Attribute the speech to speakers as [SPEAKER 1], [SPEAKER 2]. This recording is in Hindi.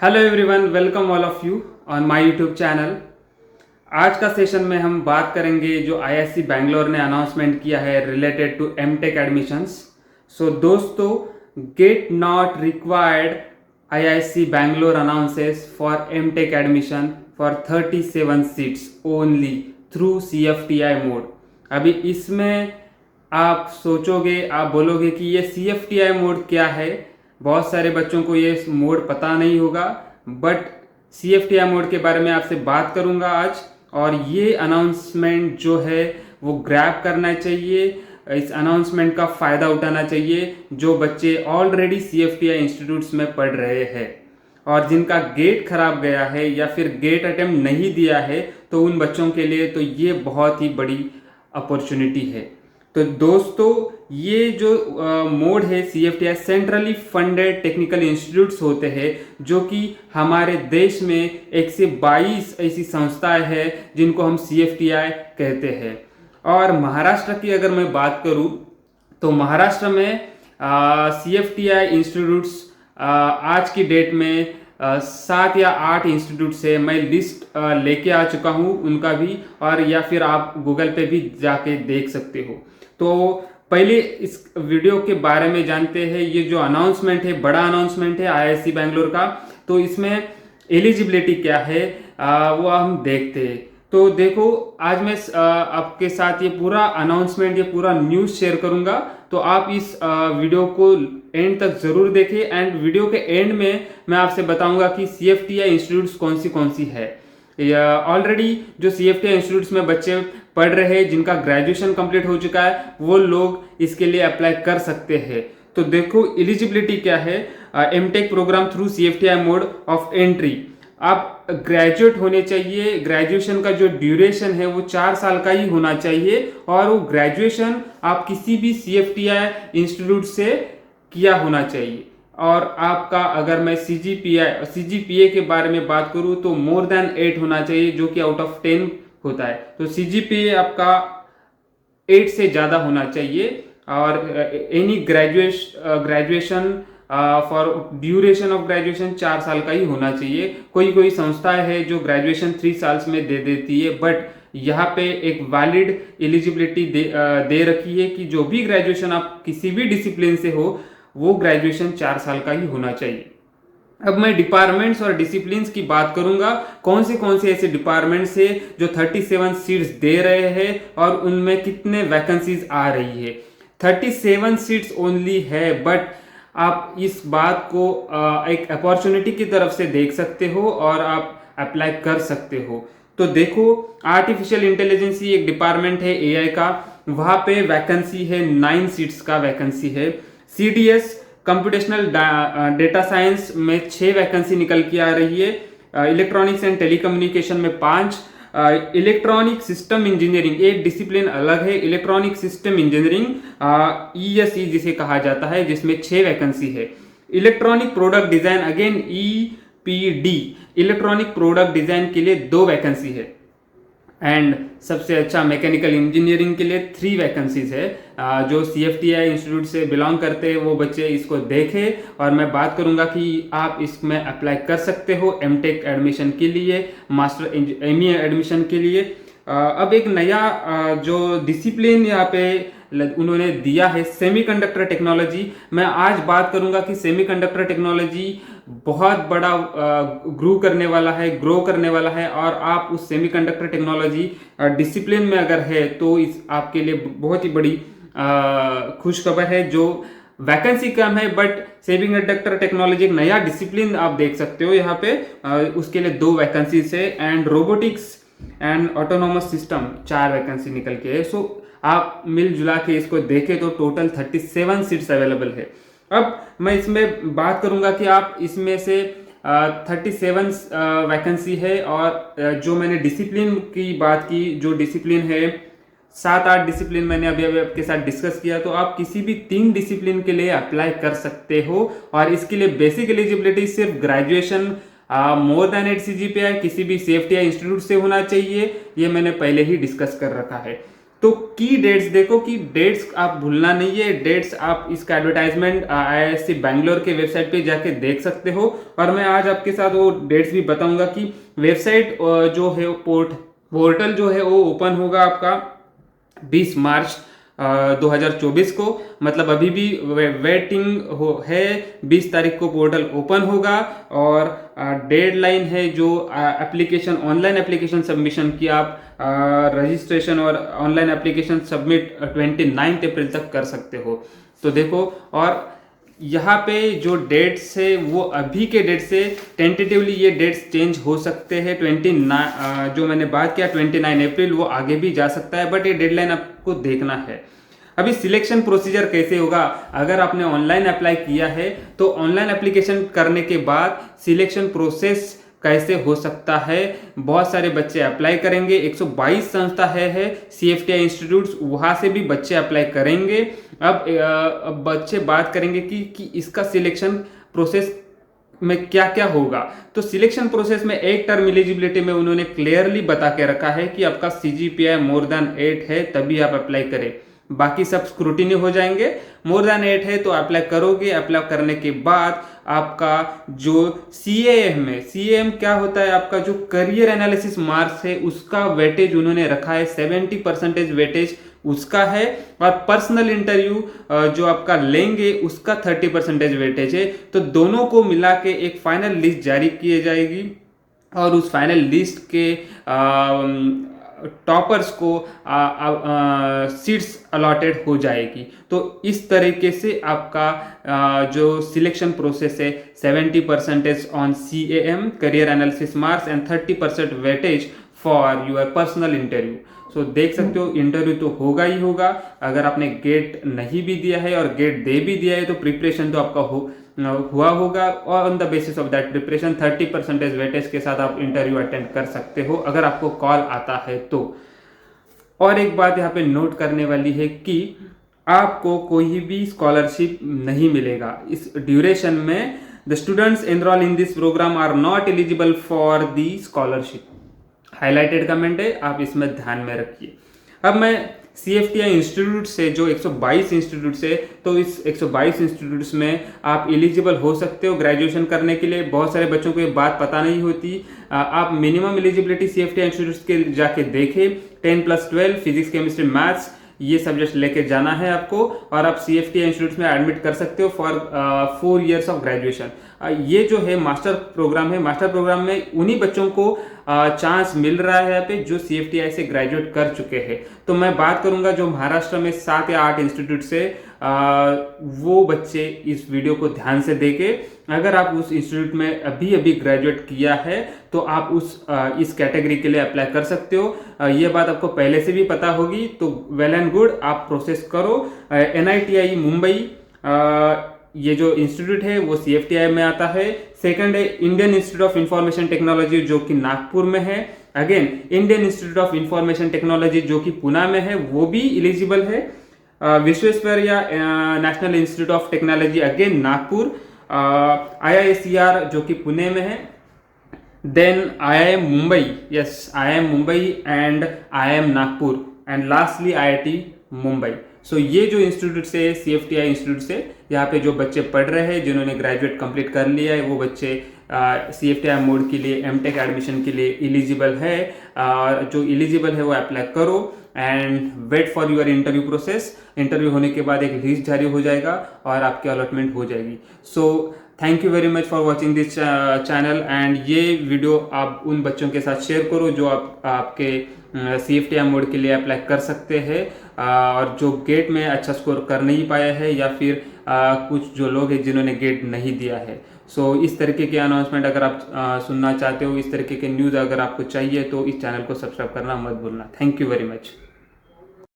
[SPEAKER 1] Hello everyone, welcome all of you on my YouTube channel. आज का सेशन में हम बात करेंगे जो आईआईसी बैंगलोर ने अनाउंसमेंट किया है related to MTech admissions. So दोस्तों, GATE not required, IISc Bangalore announces for MTech admission for 37 seats only through CFTI mode. अभी इसमें आप सोचोगे, आप बोलोगे कि ये सीएफटीआई मोड क्या है। बहुत सारे बच्चों को ये मोड पता नहीं होगा, बट सीएफटीआई मोड के बारे में आपसे बात करूंगा आज। और ये अनाउंसमेंट जो है वो ग्रैब करना चाहिए, इस अनाउंसमेंट का फ़ायदा उठाना चाहिए जो बच्चे ऑलरेडी सीएफटीआई इंस्टीट्यूट्स में पढ़ रहे हैं और जिनका गेट खराब गया है या फिर गेट अटेम्प्ट नहीं दिया है, तो उन बच्चों के लिए तो ये बहुत ही बड़ी अपॉर्चुनिटी है। तो दोस्तों, ये जो मोड है सीएफटीआई, सेंट्रली फंडेड टेक्निकल इंस्टीट्यूट्स होते हैं जो कि हमारे देश में 1 से 22 ऐसी संस्थाएं हैं जिनको हम सीएफटीआई कहते हैं। और महाराष्ट्र की अगर मैं बात करूं तो महाराष्ट्र में सीएफटीआई इंस्टीट्यूट्स आज की डेट में 7 या 8 इंस्टीट्यूट से मैं लिस्ट लेके आ चुका हूँ उनका भी, और या फिर आप गूगल पे भी जाके देख सकते हो। तो पहले इस वीडियो के बारे में जानते हैं। ये जो अनाउंसमेंट है, बड़ा अनाउंसमेंट है आईआईसी बैंगलोर का, तो इसमें एलिजिबिलिटी क्या है वो हम देखते हैं। तो देखो, आज मैं आपके साथ ये पूरा अनाउंसमेंट, ये पूरा न्यूज़ शेयर करूंगा, तो आप इस वीडियो को एंड तक जरूर देखें। एंड वीडियो के एंड में मैं आपसे बताऊंगा कि सीएफटीआई इंस्टीट्यूट्स कौन सी है। ऑलरेडी जो सीएफटीआई इंस्टीट्यूट्स में बच्चे पढ़ रहे हैं, जिनका ग्रेजुएशन कंप्लीट हो चुका है, वो लोग इसके लिए अप्लाई कर सकते हैं। तो देखो एलिजिबिलिटी क्या है। MTech program through CFTI mode of entry, आप ग्रेजुएट होने चाहिए। ग्रेजुएशन का जो ड्यूरेशन है वो 4 साल का ही होना चाहिए, और वो ग्रेजुएशन आप किसी भी सीएफटीआई इंस्टीट्यूट से किया होना चाहिए। और आपका, अगर मैं सीजीपीए के बारे में बात करूं तो मोर देन 8 होना चाहिए, जो कि आउट ऑफ 10 होता है। तो सीजीपीए आपका 8 से ज़्यादा होना चाहिए। और any graduation for duration of graduation 4 साल का ही होना चाहिए। कोई संस्थाएं है जो ग्रेजुएशन 3 साल्स में दे देती है, बट यहाँ पे एक वैलिड एलिजिबिलिटी दे रखी है कि जो भी ग्रेजुएशन आप किसी भी डिसिप्लिन से हो, वो ग्रेजुएशन 4 साल का ही होना चाहिए। अब मैं डिपार्टमेंट्स और डिसिप्लिन्स की बात करूंगा। कौन से ऐसे डिपार्टमेंट्स है जो 37 सीट्स दे रहे हैं और उनमें कितने वैकेंसीज आ रही है। 37 सीट्स ओनली है, बट आप इस बात को एक अपॉर्चुनिटी की तरफ से देख सकते हो और आप अप्लाई कर सकते हो। तो देखो, आर्टिफिशियल इंटेलिजेंस एक डिपार्टमेंट है एआई का, वहां पे वैकेंसी है 9 सीट्स का वैकेंसी है। सीडीएस कंप्यूटेशनल डेटा साइंस में 6 वैकेंसी निकल के आ रही है। इलेक्ट्रॉनिक्स एंड टेलीकम्युनिकेशन में 5। इलेक्ट्रॉनिक सिस्टम इंजीनियरिंग एक डिसिप्लिन अलग है, इलेक्ट्रॉनिक सिस्टम इंजीनियरिंग ईएसई जिसे कहा जाता है, जिसमें 6 वैकेंसी है। Electronic product design, again EPD, electronic product design के लिए 2 वैकेंसी है। एंड सबसे अच्छा मैकेनिकल इंजीनियरिंग के लिए 3 वैकेंसीज है। जो सीएफटीआई इंस्टीट्यूट से बिलोंग करते हैं वो बच्चे इसको देखें, और मैं बात करूंगा कि आप इसमें अप्लाई कर सकते हो एमटेक एडमिशन के लिए, मास्टर एमईए एडमिशन के लिए। अब एक नया जो डिसिप्लिन यहाँ पे उन्होंने दिया है, सेमीकंडक्टर टेक्नोलॉजी। मैं आज बात करूंगा कि सेमीकंडक्टर टेक्नोलॉजी बहुत बड़ा ग्रो करने वाला है, और आप उस सेमीकंडक्टर टेक्नोलॉजी डिसिप्लिन में अगर है तो इस आपके लिए बहुत ही बड़ी खुशखबर है। जो वैकेंसी कम है, बट सेमीकंडक्टर टेक्नोलॉजी एक नया डिसिप्लिन आप देख सकते हो यहाँ पे। उसके लिए 2 वैकेंसी है। And robotics and autonomous system 4 vacancy निकल के है। सो आप मिलजुला के इसको देखें तो टोटल 37 सीट्स अवेलेबल है। अब मैं इसमें बात करूंगा कि आप इसमें से 37 वैकेंसी है, और जो मैंने डिसिप्लिन की बात की, जो डिसिप्लिन है 7-8 डिसिप्लिन मैंने अभी आपके साथ डिस्कस किया, तो आप किसी भी 3 डिसिप्लिन के लिए अप्लाई कर सकते हो। और इसके लिए बेसिक एलिजिबिलिटी सिर्फ ग्रेजुएशन मोर देन 8 सीजीपीआई किसी भी सीएफटीआई इंस्टीट्यूट से होना चाहिए, ये मैंने पहले ही डिस्कस कर रखा है। तो की डेट्स देखो, कि डेट्स आप भूलना नहीं है। डेट्स आप इसका एडवर्टाइजमेंट IISc बैंगलोर के वेबसाइट पे जाके देख सकते हो। और मैं आज आपके साथ वो डेट्स भी बताऊंगा कि वेबसाइट जो है पोर्टल जो है वो ओपन होगा आपका 20 मार्च 2024 को, मतलब अभी भी वेटिंग है। 20 तारीख को पोर्टल ओपन होगा और डेडलाइन है जो एप्लीकेशन ऑनलाइन एप्लीकेशन सबमिशन की आप रजिस्ट्रेशन और ऑनलाइन एप्लीकेशन सबमिट 29 अप्रैल तक कर सकते हो। तो देखो, और यहाँ पे जो डेट्स है वो अभी के डेट से टेंटेटिवली ये डेट्स चेंज हो सकते हैं। 29 जो मैंने बात किया 29 अप्रैल, वो आगे भी जा सकता है, बट ये डेडलाइन आपको देखना है। अभी सिलेक्शन प्रोसीजर कैसे होगा, अगर आपने ऑनलाइन अप्लाई किया है तो ऑनलाइन एप्लीकेशन करने के बाद सिलेक्शन प्रोसेस कैसे हो सकता है। बहुत सारे बच्चे अप्लाई करेंगे, 122 संस्था है CFTI इंस्टीट्यूट्स, वहां से भी बच्चे अप्लाई करेंगे। अब बच्चे बात करेंगे कि इसका सिलेक्शन प्रोसेस में क्या क्या होगा। तो सिलेक्शन प्रोसेस में एक टर्म एलिजिबिलिटी में उन्होंने क्लियरली बता के रखा है कि आपका CGPA मोर देन 8 है तभी आप अप्लाई करें, बाकी सब स्क्रूटिनी हो जाएंगे। मोर देन 8 है तो अप्लाई करोगे। अप्लाई करने के बाद आपका जो CAM क्या होता है, आपका जो करियर एनालिसिस मार्क्स है उसका वेटेज उन्होंने रखा है 70% वेटेज उसका है, और पर्सनल इंटरव्यू जो आपका लेंगे उसका 30% वेटेज है। तो दोनों को मिला के एक फाइनल लिस्ट जारी की जाएगी और उस फाइनल लिस्ट के टॉपर्स को सीट्स अलॉटेड हो जाएगी। तो इस तरीके से आपका जो सिलेक्शन प्रोसेस है 70% on CAM career analysis marks and 30% weightage for your personal interview. So देख सकते हो, इंटरव्यू तो होगा ही होगा। अगर आपने गेट नहीं भी दिया है और गेट दे भी दिया है तो प्रिपरेशन तो आपका हुआ होगा, और on the basis of that preparation 30% weightage के साथ आप इंटरव्यू अटेंड कर सकते हो अगर आपको कॉल आता है तो। और एक बात यहाँ पे नोट करने वाली है कि आपको कोई भी स्कॉलरशिप नहीं मिलेगा इस ड्यूरेशन में। The students enroll in this program are not eligible for the scholarship. Highlighted comment है, आप इसमें ध्यान में रखिए। अब मैं CFTI इंस्टीट्यूट से जो 122 इंस्टीट्यूट से, तो इस 122 इंस्टीट्यूट्स में आप एलिजिबल हो सकते हो ग्रेजुएशन करने के लिए। बहुत सारे बच्चों को ये बात पता नहीं होती। आप मिनिमम एलिजिबिलिटी CFTI इंस्टीट्यूट के जाके देखें, 10+12 फिजिक्स केमिस्ट्री मैथ्स ये सब्जेक्ट लेके जाना है आपको, और आप CFTI इंस्टीट्यूट में एडमिट कर सकते हो फॉर 4 years ऑफ ग्रेजुएशन। ये जो है मास्टर प्रोग्राम है। मास्टर प्रोग्राम में उन्हीं बच्चों को चांस मिल रहा है यहाँ पे जो CFTI से ग्रेजुएट कर चुके हैं। तो मैं बात करूंगा जो महाराष्ट्र में 7 या 8 इंस्टीट्यूट से, वो बच्चे इस वीडियो को ध्यान से देखें। अगर आप उस इंस्टीट्यूट में अभी ग्रेजुएट किया है तो आप इस कैटेगरी के लिए अप्लाई कर सकते हो। ये बात आपको पहले से भी पता होगी, तो वेल एंड गुड, आप प्रोसेस करो। NITI मुंबई ये जो इंस्टीट्यूट है वो CFTI में आता है। सेकंड है Indian institute of information technology जो कि नागपुर में है। Again Indian institute of information technology जो कि पुणे में है, वो भी एलिजिबल है। Visvesvaraya national institute of technology again Nagpur. IISER जो कि पुणे में है। Then IIM Mumbai, yes IIM Mumbai and IIM Nagpur, and lastly IIT Mumbai. So ये जो इंस्टीट्यूट से CFTI इंस्टीट्यूट से यहाँ पे जो बच्चे पढ़ रहे हैं, जिन्होंने ग्रेजुएट कंप्लीट कर लिया है, वो बच्चे CFTI मोड के लिए MTech एडमिशन के लिए एलिजिबल है। जो एलिजिबल है वो अप्लाई करो and wait for your interview process. Interview होने के बाद एक लिस्ट जारी हो जाएगा और आपकी अलॉटमेंट हो जाएगी। So thank you very much for watching this channel, and ये वीडियो आप उन बच्चों के साथ शेयर करो जो आपके CFTI मोड के लिए अप्लाई कर सकते हैं, और जो गेट में अच्छा स्कोर कर नहीं पाया है, या फिर कुछ जो लोग हैं जिन्होंने गेट नहीं दिया है। सो इस तरीके के अनाउंसमेंट अगर आप सुनना चाहते हो, इस तरीके के न्यूज़ अगर आपको चाहिए, तो इस चैनल को सब्सक्राइब करना मत भूलना। Thank you very much.